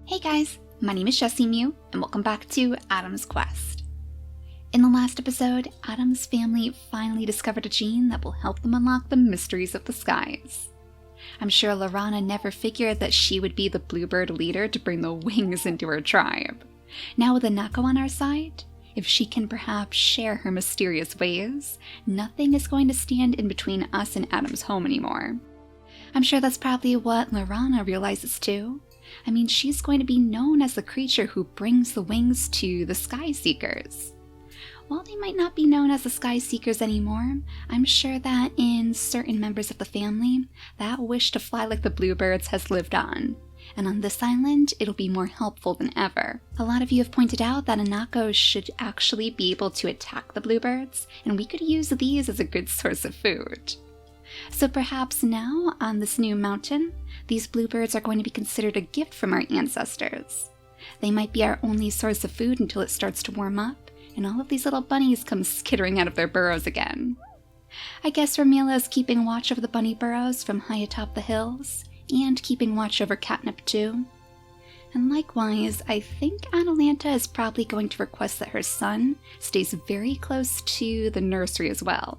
Hey guys, my name is JessiMew, and welcome back to Adam's Quest. In the last episode, Adam's family finally discovered a gene that will help them unlock the mysteries of the skies. I'm sure Lorana never figured that she would be the bluebird leader to bring the wings into her tribe. Now with Anako on our side, if she can perhaps share her mysterious ways, nothing is going to stand in between us and Adam's home anymore. I'm sure that's probably what Lorana realizes too. I mean, she's going to be known as the creature who brings the wings to the Sky Seekers. While they might not be known as the Sky Seekers anymore, I'm sure that in certain members of the family, that wish to fly like the bluebirds has lived on. And on this island, it'll be more helpful than ever. A lot of you have pointed out that Anako should actually be able to attack the bluebirds, and we could use these as a good source of food. So perhaps now, on this new mountain, these bluebirds are going to be considered a gift from our ancestors. They might be our only source of food until it starts to warm up, and all of these little bunnies come skittering out of their burrows again. I guess Ramila is keeping watch over the bunny burrows from high atop the hills, and keeping watch over Catnip too. And likewise, I think Atalanta is probably going to request that her son stays very close to the nursery as well.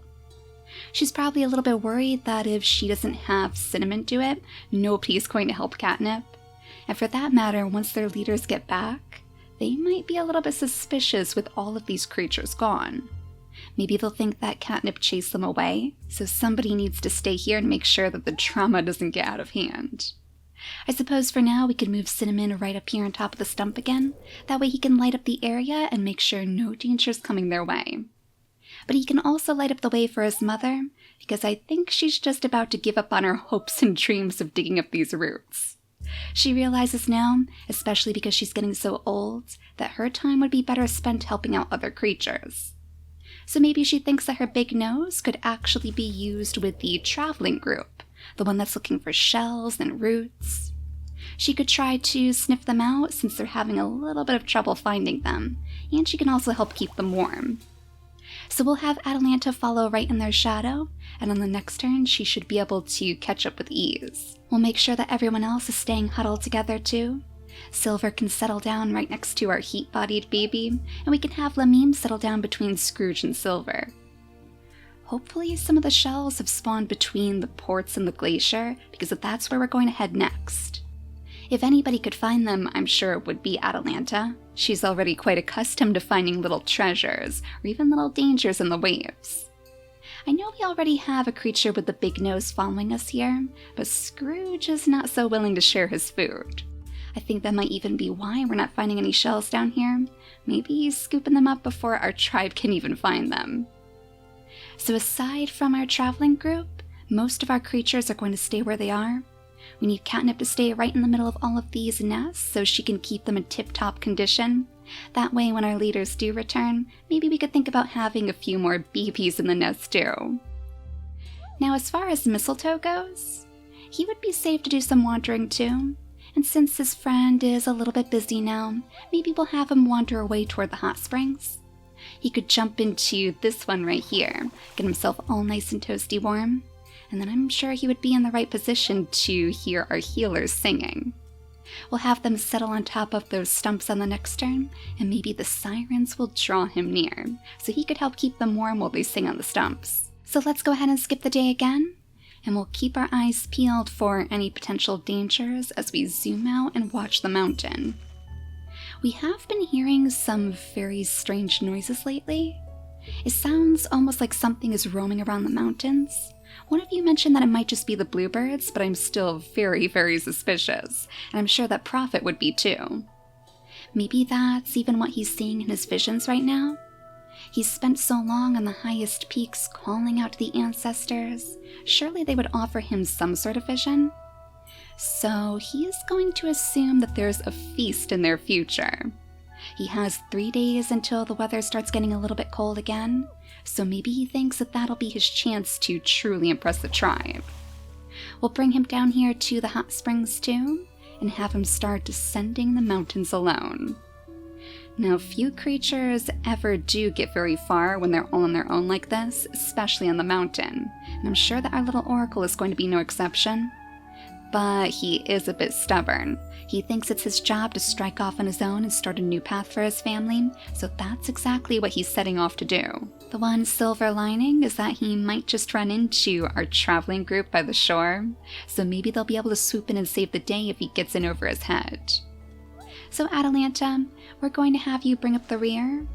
She's probably a little bit worried that if she doesn't have Cinnamon do it, nobody's going to help Catnip. And for that matter, once their leaders get back, they might be a little bit suspicious with all of these creatures gone. Maybe they'll think that Catnip chased them away, so somebody needs to stay here and make sure that the drama doesn't get out of hand. I suppose for now we could move Cinnamon right up here on top of the stump again. That way he can light up the area and make sure no danger's coming their way. But he can also light up the way for his mother, because I think she's just about to give up on her hopes and dreams of digging up these roots. She realizes now, especially because she's getting so old, that her time would be better spent helping out other creatures. So maybe she thinks that her big nose could actually be used with the traveling group, the one that's looking for shells and roots. She could try to sniff them out since they're having a little bit of trouble finding them, and she can also help keep them warm. So we'll have Atalanta follow right in their shadow, and on the next turn she should be able to catch up with ease. We'll make sure that everyone else is staying huddled together too. Silver can settle down right next to our heat-bodied baby, and we can have Lamim settle down between Scrooge and Silver. Hopefully some of the shells have spawned between the ports and the glacier, because that's where we're going to head next. If anybody could find them, I'm sure it would be Atalanta. She's already quite accustomed to finding little treasures, or even little dangers in the waves. I know we already have a creature with the big nose following us here, but Scrooge is not so willing to share his food. I think that might even be why we're not finding any shells down here. Maybe he's scooping them up before our tribe can even find them. So aside from our traveling group, most of our creatures are going to stay where they are. We need Catnip to stay right in the middle of all of these nests so she can keep them in tip-top condition. That way when our leaders do return, maybe we could think about having a few more babies in the nest too. Now as far as Mistletoe goes, he would be safe to do some wandering too. And since his friend is a little bit busy now, maybe we'll have him wander away toward the hot springs. He could jump into this one right here, get himself all nice and toasty warm, and then I'm sure he would be in the right position to hear our healers singing. We'll have them settle on top of those stumps on the next turn, and maybe the sirens will draw him near, so he could help keep them warm while they sing on the stumps. So let's go ahead and skip the day again, and we'll keep our eyes peeled for any potential dangers as we zoom out and watch the mountain. We have been hearing some very strange noises lately. It sounds almost like something is roaming around the mountains. One of you mentioned that it might just be the bluebirds, but I'm still very, very suspicious, and I'm sure that Prophet would be too. Maybe that's even what he's seeing in his visions right now? He's spent so long on the highest peaks calling out to the ancestors. Surely they would offer him some sort of vision? So he is going to assume that there's a feast in their future. He has 3 days until the weather starts getting a little bit cold again, so maybe he thinks that that'll be his chance to truly impress the tribe. We'll bring him down here to the hot springs too, and have him start descending the mountains alone. Now, few creatures ever do get very far when they're all on their own like this, especially on the mountain, and I'm sure that our little oracle is going to be no exception. but he is a bit stubborn. He thinks it's his job to strike off on his own and start a new path for his family, so that's exactly what he's setting off to do. The one silver lining is that he might just run into our traveling group by the shore, so maybe they'll be able to swoop in and save the day if he gets in over his head. So Atalanta, we're going to have you bring up the rear?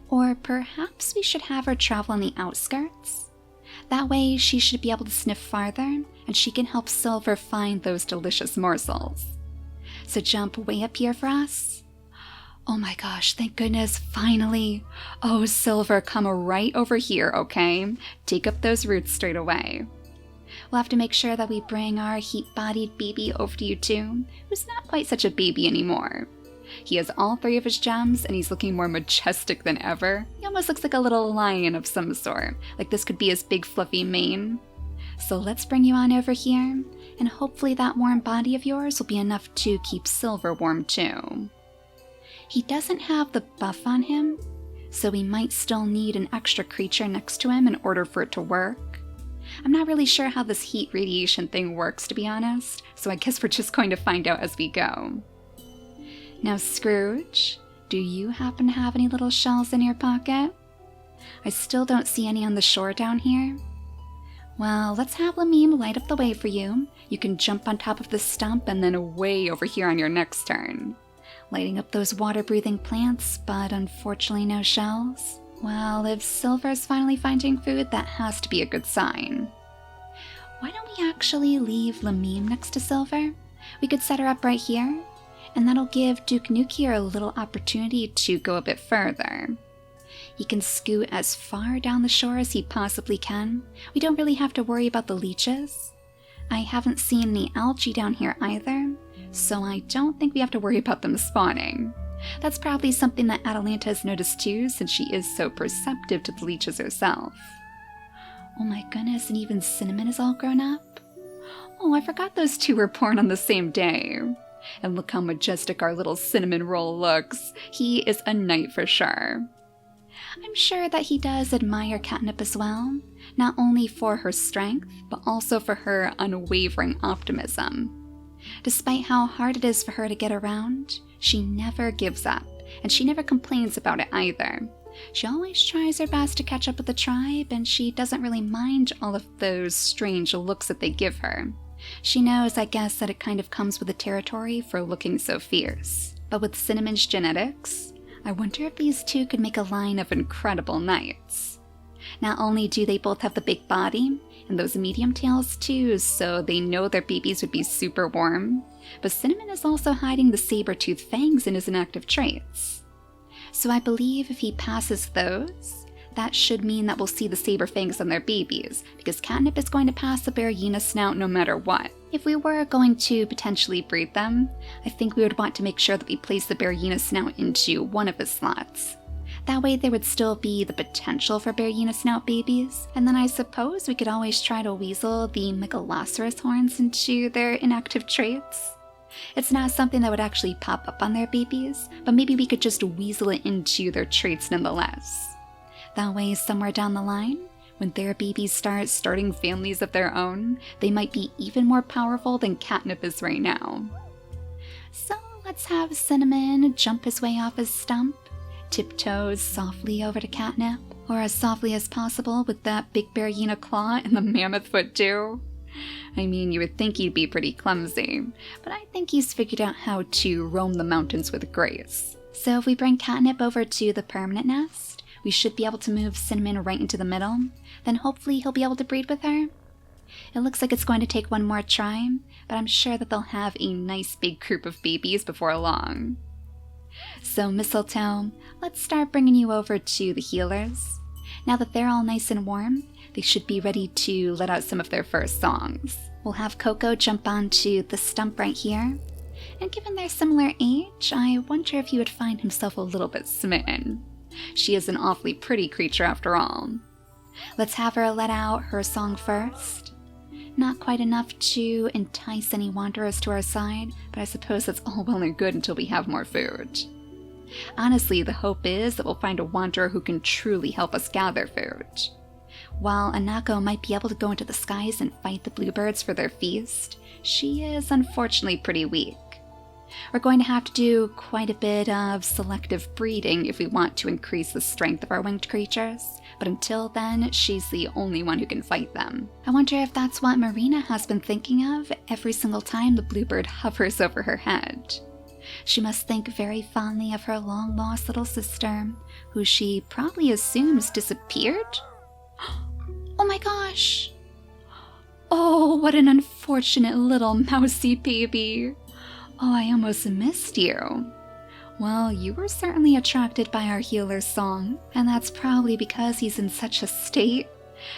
Or perhaps we should have her travel on the outskirts? That way she should be able to sniff farther, and she can help Silver find those delicious morsels. So jump way up here for us. Oh my gosh, thank goodness, finally. Oh, Silver, come right over here, okay? Take up those roots straight away. We'll have to make sure that we bring our heat-bodied baby over to you too, who's not quite such a baby anymore. He has all 3 of his gems, and he's looking more majestic than ever. He almost looks like a little lion of some sort, like this could be his big fluffy mane. So let's bring you on over here, and hopefully that warm body of yours will be enough to keep Silver warm too. He doesn't have the buff on him, so we might still need an extra creature next to him in order for it to work. I'm not really sure how this heat radiation thing works, to be honest, so I guess we're just going to find out as we go. Now Scrooge, do you happen to have any little shells in your pocket? I still don't see any on the shore down here. Well, let's have Lamim light up the way for you. You can jump on top of this stump and then way over here on your next turn. Lighting up those water-breathing plants, but unfortunately no shells. Well, if Silver's finally finding food, that has to be a good sign. Why don't we actually leave Lamim next to Silver? We could set her up right here, and that'll give Duke Nukier a little opportunity to go a bit further. He can scoot as far down the shore as he possibly can. We don't really have to worry about the leeches. I haven't seen any algae down here either, so I don't think we have to worry about them spawning. That's probably something that Atalanta has noticed too, since she is so perceptive to the leeches herself. Oh my goodness, and even Cinnamon is all grown up? Oh, I forgot those 2 were born on the same day. And look how majestic our little cinnamon roll looks. He is a knight for sure. I'm sure that he does admire Catnip as well, not only for her strength, but also for her unwavering optimism. Despite how hard it is for her to get around, she never gives up, and she never complains about it either. She always tries her best to catch up with the tribe, and she doesn't really mind all of those strange looks that they give her. She knows, I guess, that it kind of comes with the territory for looking so fierce. But with Cinnamon's genetics, I wonder if these 2 could make a line of incredible knights. Not only do they both have the big body, and those medium tails too, so they know their babies would be super warm, but Cinnamon is also hiding the saber-toothed fangs in his inactive traits. So I believe if he passes those, that should mean that we'll see the saber fangs on their babies, because Catnip is going to pass the Berryina snout no matter what. If we were going to potentially breed them, I think we would want to make sure that we place the Berryina snout into one of his slots. That way there would still be the potential for Berryina snout babies, and then I suppose we could always try to weasel the Megaloceros horns into their inactive traits. It's not something that would actually pop up on their babies, but maybe we could just weasel it into their traits nonetheless. That way, somewhere down the line, when their babies start starting families of their own, they might be even more powerful than Catnip is right now. So let's have Cinnamon jump his way off his stump, tiptoe softly over to Catnip, or as softly as possible with that big Berryina claw and the mammoth foot too. I mean, you would think he'd be pretty clumsy, but I think he's figured out how to roam the mountains with grace. So if we bring Catnip over to the permanent nest, we should be able to move Cinnamon right into the middle, then hopefully he'll be able to breed with her. It looks like it's going to take one more try, but I'm sure that they'll have a nice big group of babies before long. So Mistletoe, let's start bringing you over to the healers. Now that they're all nice and warm, they should be ready to let out some of their first songs. We'll have Coco jump onto the stump right here, and given their similar age, I wonder if he would find himself a little bit smitten. She is an awfully pretty creature after all. Let's have her let out her song first. Not quite enough to entice any wanderers to our side, but I suppose that's all well and good until we have more food. Honestly, the hope is that we'll find a wanderer who can truly help us gather food. While Anako might be able to go into the skies and fight the bluebirds for their feast, she is unfortunately pretty weak. We're going to have to do quite a bit of selective breeding if we want to increase the strength of our winged creatures, but until then, she's the only one who can fight them. I wonder if that's what Marina has been thinking of every single time the bluebird hovers over her head. She must think very fondly of her long-lost little sister, who she probably assumes disappeared? Oh my gosh! Oh, what an unfortunate little mousy baby! Oh, I almost missed you. Well, you were certainly attracted by our healer's song, and that's probably because he's in such a state.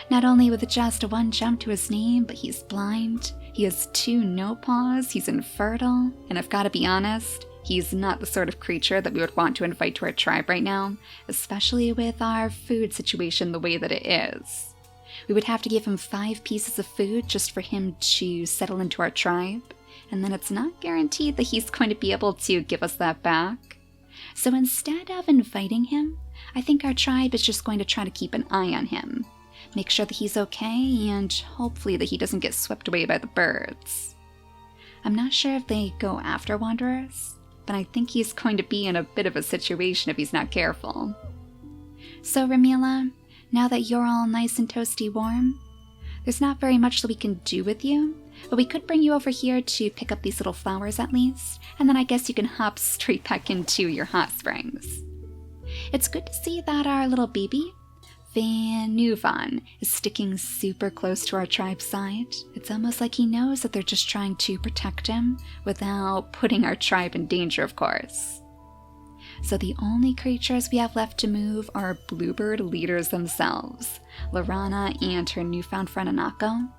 Not only with just one jump to his name, but he's blind, he has 2 no-paws, he's infertile, and I've got to be honest, he's not the sort of creature that we would want to invite to our tribe right now, especially with our food situation the way that it is. We would have to give him 5 pieces of food just for him to settle into our tribe, and then it's not guaranteed that he's going to be able to give us that back. So instead of inviting him, I think our tribe is just going to try to keep an eye on him, make sure that he's okay, and hopefully that he doesn't get swept away by the birds. I'm not sure if they go after wanderers, but I think he's going to be in a bit of a situation if he's not careful. So Ramila, now that you're all nice and toasty warm, there's not very much that we can do with you, but we could bring you over here to pick up these little flowers at least, and then I guess you can hop straight back into your hot springs. It's good to see that our little baby, Van Nuvan, is sticking super close to our tribe's side. It's almost like he knows that they're just trying to protect him without putting our tribe in danger, of course. So the only creatures we have left to move are bluebird leaders themselves, Lorana and her newfound friend Anako.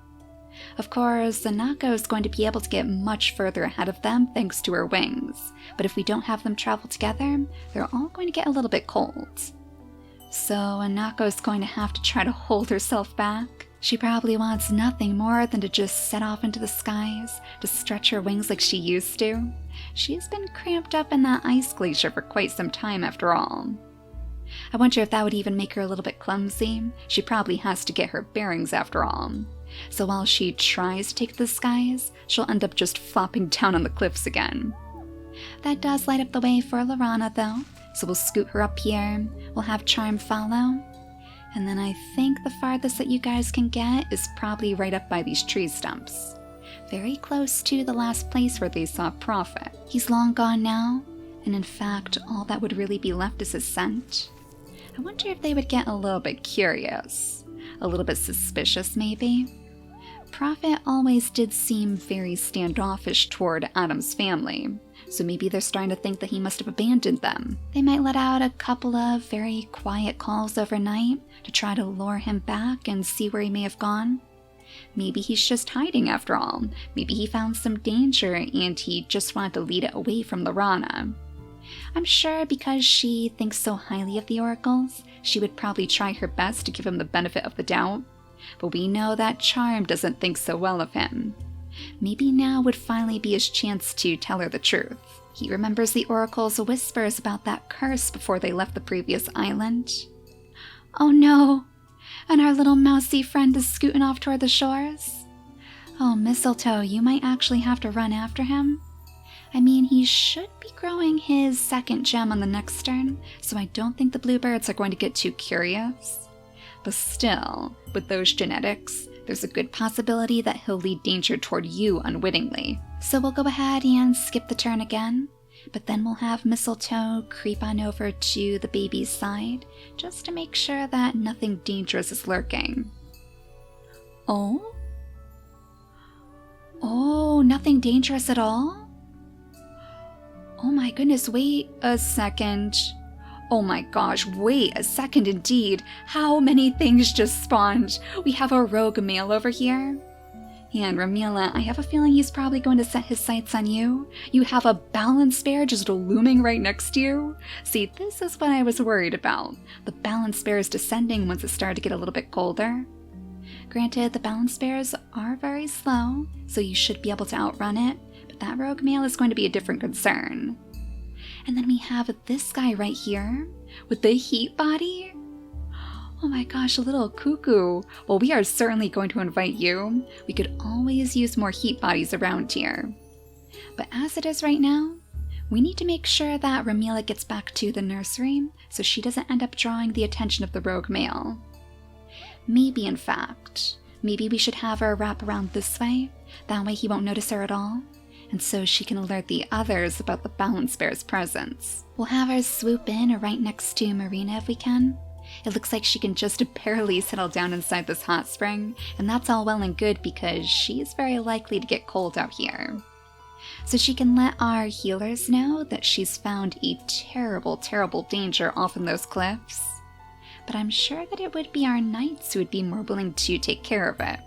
Of course, Anako is going to be able to get much further ahead of them thanks to her wings, but if we don't have them travel together, they're all going to get a little bit cold. So Anako is going to have to try to hold herself back. She probably wants nothing more than to just set off into the skies, to stretch her wings like she used to. She's been cramped up in that ice glacier for quite some time after all. I wonder if that would even make her a little bit clumsy. She probably has to get her bearings after all. So while she tries to take to the skies, she'll end up just flopping down on the cliffs again. That does light up the way for Lorana though, so we'll scoot her up here, we'll have Charm follow, and then I think the farthest that you guys can get is probably right up by these tree stumps. Very close to the last place where they saw Prophet. He's long gone now, and in fact all that would really be left is his scent. I wonder if they would get a little bit curious, a little bit suspicious maybe. Prophet always did seem very standoffish toward Adam's family, so maybe they're starting to think that he must have abandoned them. They might let out a couple of very quiet calls overnight to try to lure him back and see where he may have gone. Maybe he's just hiding after all. Maybe he found some danger and he just wanted to lead it away from Lorana. I'm sure because she thinks so highly of the oracles, she would probably try her best to give him the benefit of the doubt. But we know that Charm doesn't think so well of him. Maybe now would finally be his chance to tell her the truth. He remembers the oracle's whispers about that curse before they left the previous island. Oh no! And our little mousy friend is scooting off toward the shores? Oh, Mistletoe, you might actually have to run after him. I mean, he should be growing his 2nd gem on the next turn, so I don't think the bluebirds are going to get too curious. But still, with those genetics, there's a good possibility that he'll lead danger toward you unwittingly. So we'll go ahead and skip the turn again, but then we'll have Mistletoe creep on over to the baby's side, just to make sure that nothing dangerous is lurking. Oh? Oh, nothing dangerous at all? Oh my goodness, wait a second. Oh my gosh, wait a second indeed. How many things just spawned? We have a rogue male over here. And Ramila, I have a feeling he's probably going to set his sights on you. You have a balance bear just looming right next to you. See, this is what I was worried about. The balance bear is descending once it started to get a little bit colder. Granted, the balance bears are very slow, so you should be able to outrun it, but that rogue male is going to be a different concern. And then we have this guy right here with the heat body. Oh my gosh, a little cuckoo. Well, we are certainly going to invite you. We could always use more heat bodies around here. But as it is right now, we need to make sure that Ramila gets back to the nursery so she doesn't end up drawing the attention of the rogue male. Maybe, in fact, maybe we should have her wrap around this way. That way he won't notice her at all, and so she can alert the others about the balance bear's presence. We'll have her swoop in right next to Marina if we can. It looks like she can just barely settle down inside this hot spring, and that's all well and good because she's very likely to get cold out here. So she can let our healers know that she's found a terrible, terrible danger off in those cliffs. But I'm sure that it would be our knights who would be more willing to take care of it.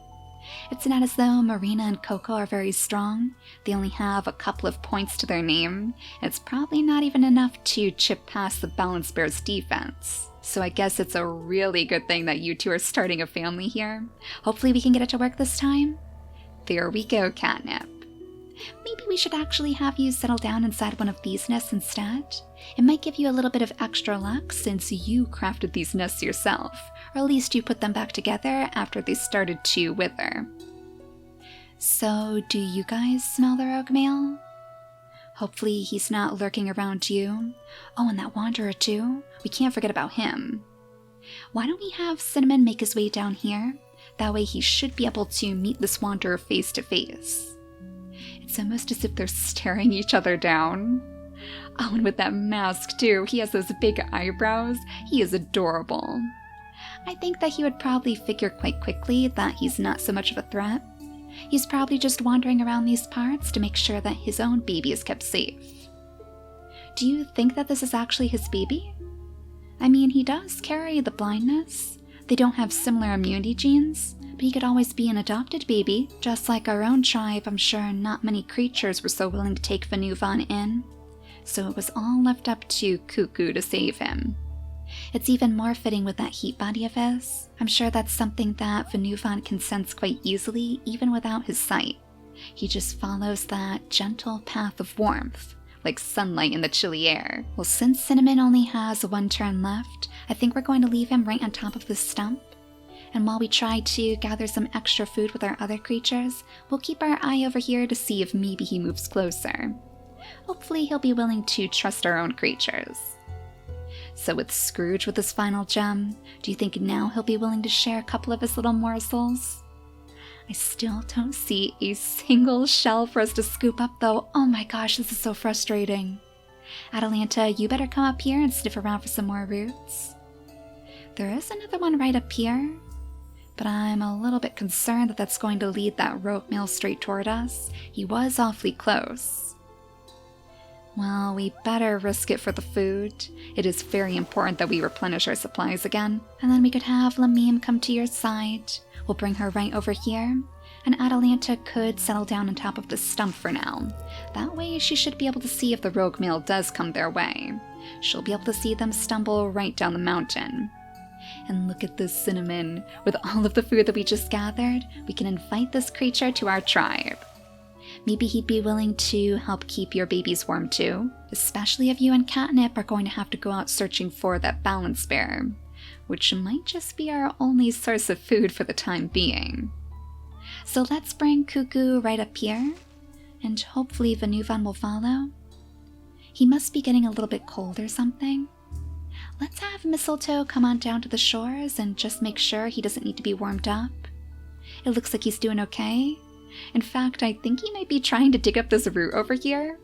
It's not as though Marina and Coco are very strong. They only have a couple of points to their name. It's probably not even enough to chip past the balance bear's defense. So I guess it's a really good thing that you two are starting a family here. Hopefully we can get it to work this time. There we go, Catnip. Maybe we should actually have you settle down inside one of these nests instead. It might give you a little bit of extra luck since you crafted these nests yourself, or at least you put them back together after they started to wither. So, do you guys smell the rogue male? Hopefully he's not lurking around you. Oh, and that wanderer too. We can't forget about him. Why don't we have Cinnamon make his way down here? That way he should be able to meet this wanderer face to face. It's almost as if they're staring each other down. Oh, and with that mask too, he has those big eyebrows. He is adorable. I think that he would probably figure quite quickly that he's not so much of a threat. He's probably just wandering around these parts to make sure that his own baby is kept safe. Do you think that this is actually his baby? I mean, he does carry the blindness. They don't have similar immunity genes, but he could always be an adopted baby. Just like our own tribe, I'm sure not many creatures were so willing to take Venuvan in. So it was all left up to Cuckoo to save him. It's even more fitting with that heat body of his. I'm sure that's something that Venuvan can sense quite easily, even without his sight. He just follows that gentle path of warmth, like sunlight in the chilly air. Well, since Cinnamon only has one turn left, I think we're going to leave him right on top of this stump. And while we try to gather some extra food with our other creatures, we'll keep our eye over here to see if maybe he moves closer. Hopefully he'll be willing to trust our own creatures. So with Scrooge with his final gem, do you think now he'll be willing to share a couple of his little morsels? I still don't see a single shell for us to scoop up though. Oh my gosh, this is so frustrating. Atalanta, you better come up here and sniff around for some more roots. There is another one right up here, but I'm a little bit concerned that that's going to lead that rogue male straight toward us. He was awfully close. Well, we better risk it for the food. It is very important that we replenish our supplies again. And then we could have Lamim come to your side. We'll bring her right over here. And Atalanta could settle down on top of the stump for now. That way she should be able to see if the rogue male does come their way. She'll be able to see them stumble right down the mountain. And look at this Cinnamon. With all of the food that we just gathered, we can invite this creature to our tribe. Maybe he'd be willing to help keep your babies warm too, especially if you and Catnip are going to have to go out searching for that balance bear, which might just be our only source of food for the time being. So let's bring Cuckoo right up here, and hopefully Venuvan will follow. He must be getting a little bit cold or something. Let's have Mistletoe come on down to the shores and just make sure he doesn't need to be warmed up. It looks like he's doing okay. In fact, I think he might be trying to dig up this root over here.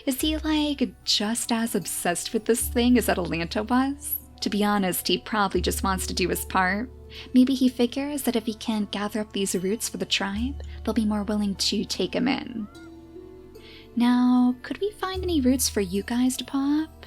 Is he like just as obsessed with this thing as Atalanta was? To be honest, he probably just wants to do his part. Maybe he figures that if he can gather up these roots for the tribe, they'll be more willing to take him in. Now, could we find any roots for you guys to pop?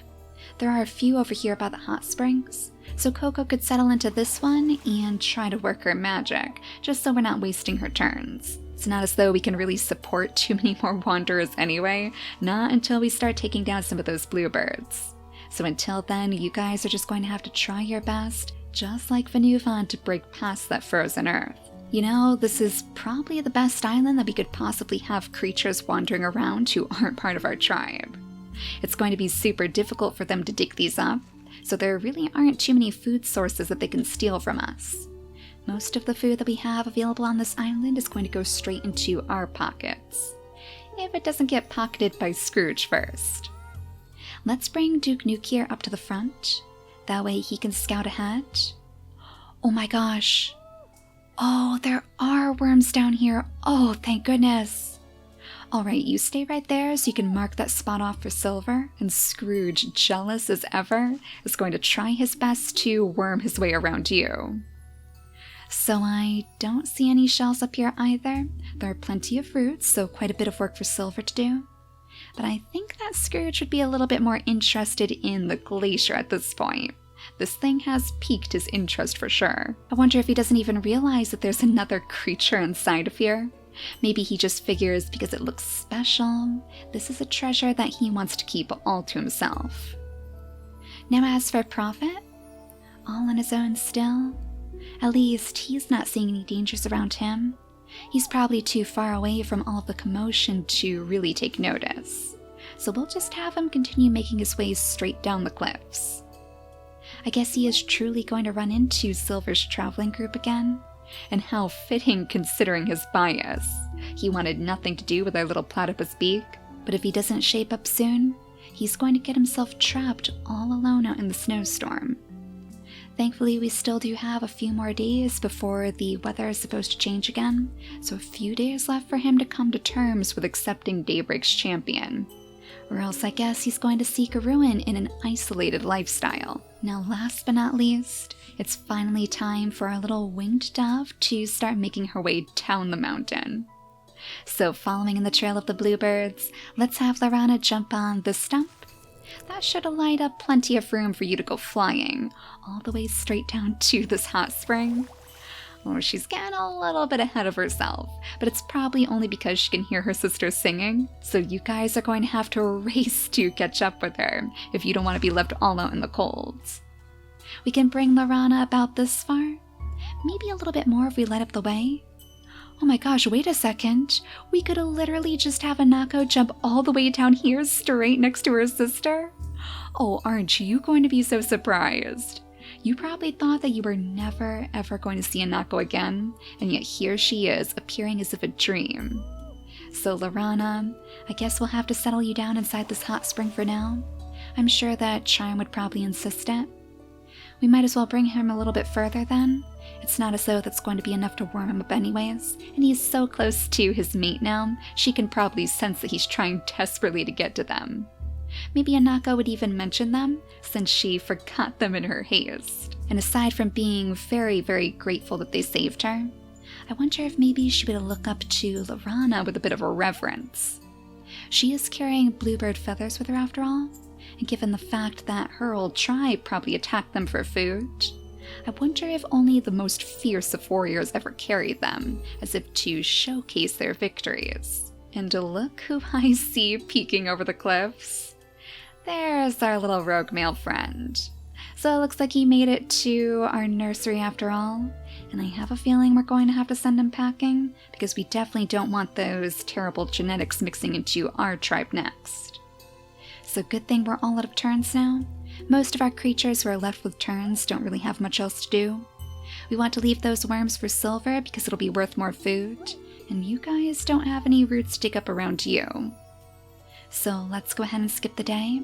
There are a few over here by the hot springs, so Coco could settle into this one and try to work her magic, just so we're not wasting her turns. It's not as though we can really support too many more wanderers anyway, not until we start taking down some of those bluebirds. So until then, you guys are just going to have to try your best, just like Venuvan, to break past that frozen earth. You know, this is probably the best island that we could possibly have creatures wandering around who aren't part of our tribe. It's going to be super difficult for them to dig these up, so there really aren't too many food sources that they can steal from us. Most of the food that we have available on this island is going to go straight into our pockets, if it doesn't get pocketed by Scrooge first. Let's bring Duke Nuke up to the front, that way he can scout ahead. Oh my gosh! Oh, there are worms down here! Oh, thank goodness! Alright, you stay right there so you can mark that spot off for Silver, and Scrooge, jealous as ever, is going to try his best to worm his way around you. So I don't see any shells up here either. There are plenty of fruits, so quite a bit of work for Silver to do. But I think that Scrooge would be a little bit more interested in the glacier at this point. This thing has piqued his interest for sure. I wonder if he doesn't even realize that there's another creature inside of here. Maybe he just figures because it looks special, this is a treasure that he wants to keep all to himself. Now as for Prophet, all on his own still. At least he's not seeing any dangers around him. He's probably too far away from all of the commotion to really take notice. So we'll just have him continue making his way straight down the cliffs. I guess he is truly going to run into Silver's traveling group again. And how fitting considering his bias. He wanted nothing to do with our little platypus beak, but if he doesn't shape up soon, he's going to get himself trapped all alone out in the snowstorm. Thankfully, we still do have a few more days before the weather is supposed to change again, so a few days left for him to come to terms with accepting Daybreak's champion. Or else I guess he's going to seek a ruin in an isolated lifestyle. Now last but not least, it's finally time for our little winged dove to start making her way down the mountain. So following in the trail of the bluebirds, let's have Lorana jump on this stump. That should light up plenty of room for you to go flying, all the way straight down to this hot spring. Oh, she's getting a little bit ahead of herself, but it's probably only because she can hear her sister singing, so you guys are going to have to race to catch up with her if you don't want to be left all out in the cold. We can bring Lorana about this far. Maybe a little bit more if we light up the way. Oh my gosh, wait a second. We could literally just have Anako jump all the way down here straight next to her sister. Oh, aren't you going to be so surprised? You probably thought that you were never ever going to see Anako again, and yet here she is, appearing as if a dream. So Lorana, I guess we'll have to settle you down inside this hot spring for now. I'm sure that Charm would probably insist it. We might as well bring him a little bit further then. It's not as though that's going to be enough to warm him up anyways, and he's so close to his mate now, she can probably sense that he's trying desperately to get to them. Maybe Anako would even mention them, since she forgot them in her haste. And aside from being very, very grateful that they saved her, I wonder if maybe she would look up to Lorana with a bit of a reverence. She is carrying bluebird feathers with her after all, and given the fact that her old tribe probably attacked them for food, I wonder if only the most fierce of warriors ever carried them, as if to showcase their victories. And look who I see peeking over the cliffs. There's our little rogue male friend. So it looks like he made it to our nursery after all, and I have a feeling we're going to have to send him packing, because we definitely don't want those terrible genetics mixing into our tribe next. So good thing we're all out of turns now. Most of our creatures who are left with turns don't really have much else to do. We want to leave those worms for Silver because it'll be worth more food, and you guys don't have any roots to dig up around you. So let's go ahead and skip the day.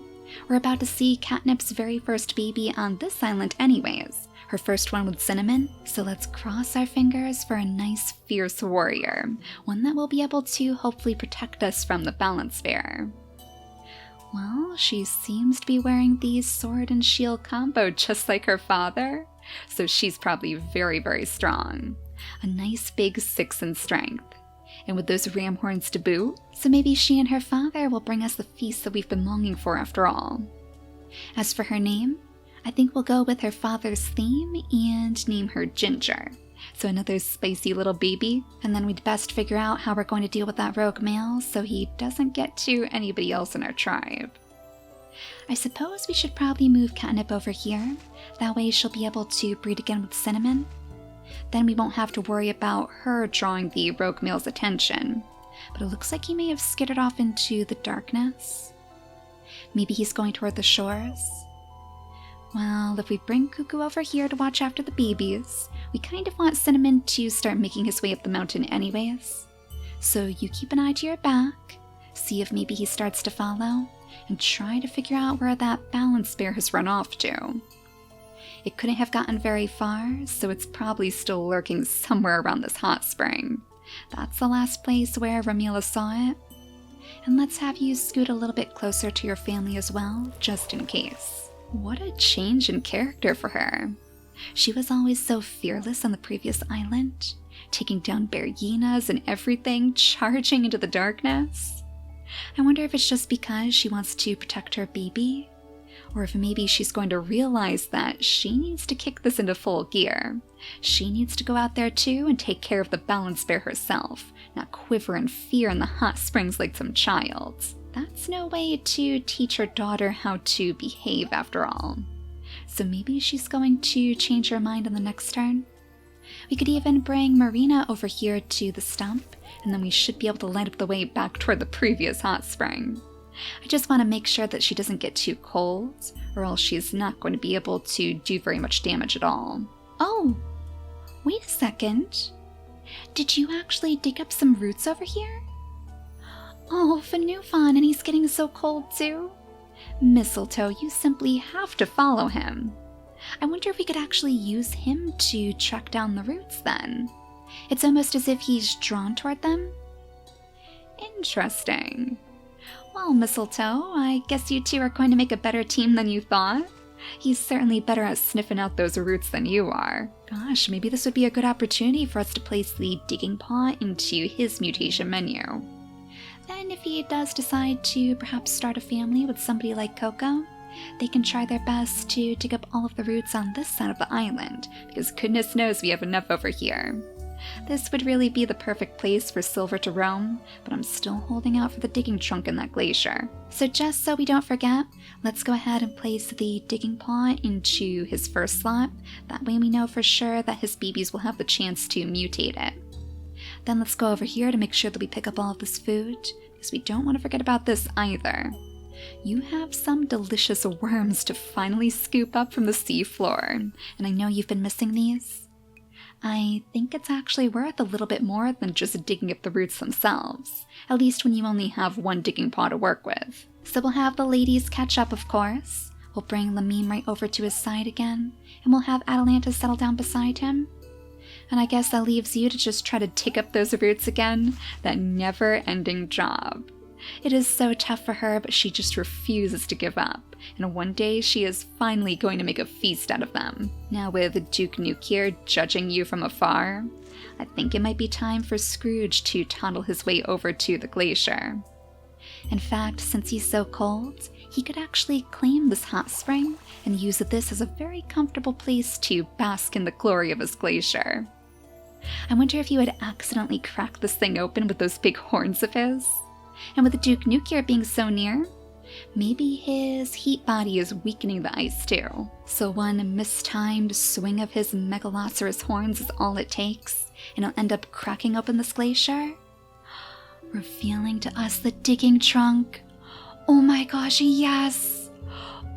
We're about to see Catnip's very first baby on this island anyways, her first one with Cinnamon, so let's cross our fingers for a nice fierce warrior, one that will be able to hopefully protect us from the balance bear. Well, she seems to be wearing the sword and shield combo just like her father, so she's probably very, very strong. A nice big 6 in strength. And with those ram horns to boot, so maybe she and her father will bring us the feast that we've been longing for after all. As for her name, I think we'll go with her father's theme and name her Ginger. So another spicy little baby, and then we'd best figure out how we're going to deal with that rogue male so he doesn't get to anybody else in our tribe. I suppose we should probably move Catnip over here, that way she'll be able to breed again with Cinnamon. Then we won't have to worry about her drawing the rogue male's attention, but it looks like he may have skittered off into the darkness. Maybe he's going toward the shores. Well, if we bring Cuckoo over here to watch after the babies, we kind of want Cinnamon to start making his way up the mountain anyways. So you keep an eye to your back, see if maybe he starts to follow, and try to figure out where that balance bear has run off to. It couldn't have gotten very far, so it's probably still lurking somewhere around this hot spring. That's the last place where Ramila saw it. And let's have you scoot a little bit closer to your family as well, just in case. What a change in character for her. She was always so fearless on the previous island, taking down bear hyenas and everything, charging into the darkness. I wonder if it's just because she wants to protect her baby, or if maybe she's going to realize that she needs to kick this into full gear. She needs to go out there too and take care of the balance bear herself, not quiver in fear in the hot springs like some child. That's no way to teach her daughter how to behave after all. So maybe she's going to change her mind on the next turn. We could even bring Marina over here to the stump, and then we should be able to light up the way back toward the previous hot spring. I just want to make sure that she doesn't get too cold, or else she's not going to be able to do very much damage at all. Oh, wait a second. Did you actually dig up some roots over here? Oh, Fanufan, and he's getting so cold too. Mistletoe, you simply have to follow him. I wonder if we could actually use him to track down the roots then. It's almost as if he's drawn toward them. Interesting. Well, Mistletoe, I guess you two are going to make a better team than you thought. He's certainly better at sniffing out those roots than you are. Gosh, maybe this would be a good opportunity for us to place the digging paw into his mutation menu. Then if he does decide to perhaps start a family with somebody like Coco, they can try their best to dig up all of the roots on this side of the island, because goodness knows we have enough over here. This would really be the perfect place for Silver to roam, but I'm still holding out for the digging trunk in that glacier. So just so we don't forget, let's go ahead and place the digging paw into his first slot. That way we know for sure that his babies will have the chance to mutate it. Then let's go over here to make sure that we pick up all of this food, because we don't want to forget about this either. You have some delicious worms to finally scoop up from the sea floor, and I know you've been missing these. I think it's actually worth a little bit more than just digging up the roots themselves, at least when you only have one digging paw to work with. So we'll have the ladies catch up, of course. We'll bring Lamine right over to his side again, and we'll have Atalanta settle down beside him. And I guess that leaves you to just try to dig up those roots again, that never-ending job. It is so tough for her, but she just refuses to give up, and one day she is finally going to make a feast out of them. Now with Duke Nuke here judging you from afar, I think it might be time for Scrooge to toddle his way over to the glacier. In fact, since he's so cold, he could actually claim this hot spring and use this as a very comfortable place to bask in the glory of his glacier. I wonder if he would accidentally crack this thing open with those big horns of his. And with the Duke Nuke here being so near, maybe his heat body is weakening the ice too. So one mistimed swing of his megaloceros horns is all it takes, and he'll end up cracking open this glacier, revealing to us the digging trunk. Oh my gosh, yes!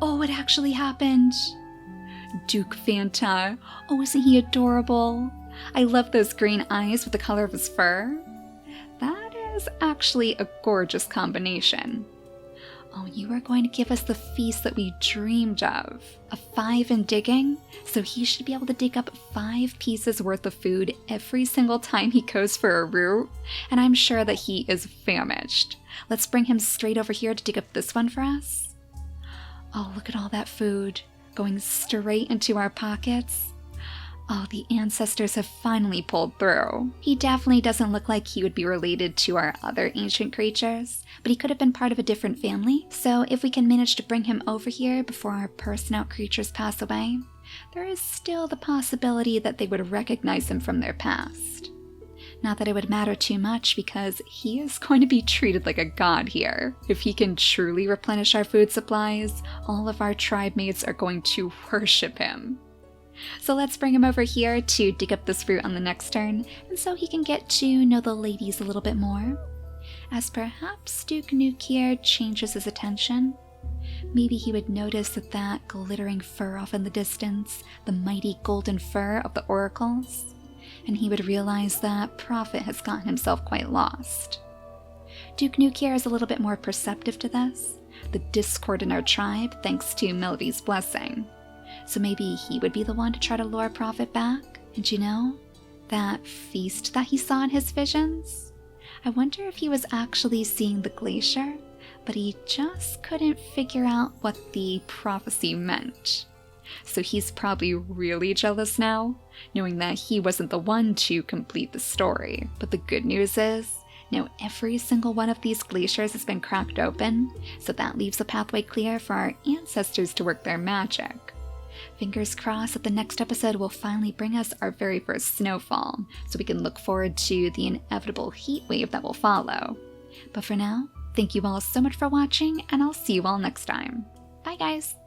Oh, it actually happened! Duke Fanta. Oh, isn't he adorable? I love those green eyes with the color of his fur. That is actually a gorgeous combination. Oh, you are going to give us the feast that we dreamed of. A 5 in digging, so he should be able to dig up 5 pieces worth of food every single time he goes for a root, and I'm sure that he is famished. Let's bring him straight over here to dig up this one for us. Oh, look at all that food going straight into our pockets. Oh, the ancestors have finally pulled through. He definitely doesn't look like he would be related to our other ancient creatures, but he could have been part of a different family. So if we can manage to bring him over here before our person-out creatures pass away, there is still the possibility that they would recognize him from their past. Not that it would matter too much, because he is going to be treated like a god here. If he can truly replenish our food supplies, all of our tribe mates are going to worship him. So let's bring him over here to dig up this fruit on the next turn, and so he can get to know the ladies a little bit more. As perhaps Duke Nuke here changes his attention, Maybe he would notice that glittering fur off in the distance, the mighty golden fur of the oracles, and he would realize that Prophet has gotten himself quite lost. Duke Nukier is a little bit more perceptive to this, the discord in our tribe thanks to Melody's blessing. So maybe he would be the one to try to lure Prophet back. And you know, that feast that he saw in his visions? I wonder if he was actually seeing the glacier, but he just couldn't figure out what the prophecy meant. So he's probably really jealous now, knowing that he wasn't the one to complete the story. But the good news is, now every single one of these glaciers has been cracked open, so that leaves a pathway clear for our ancestors to work their magic. Fingers crossed that the next episode will finally bring us our very first snowfall, so we can look forward to the inevitable heat wave that will follow. But for now, thank you all so much for watching, and I'll see you all next time. Bye guys!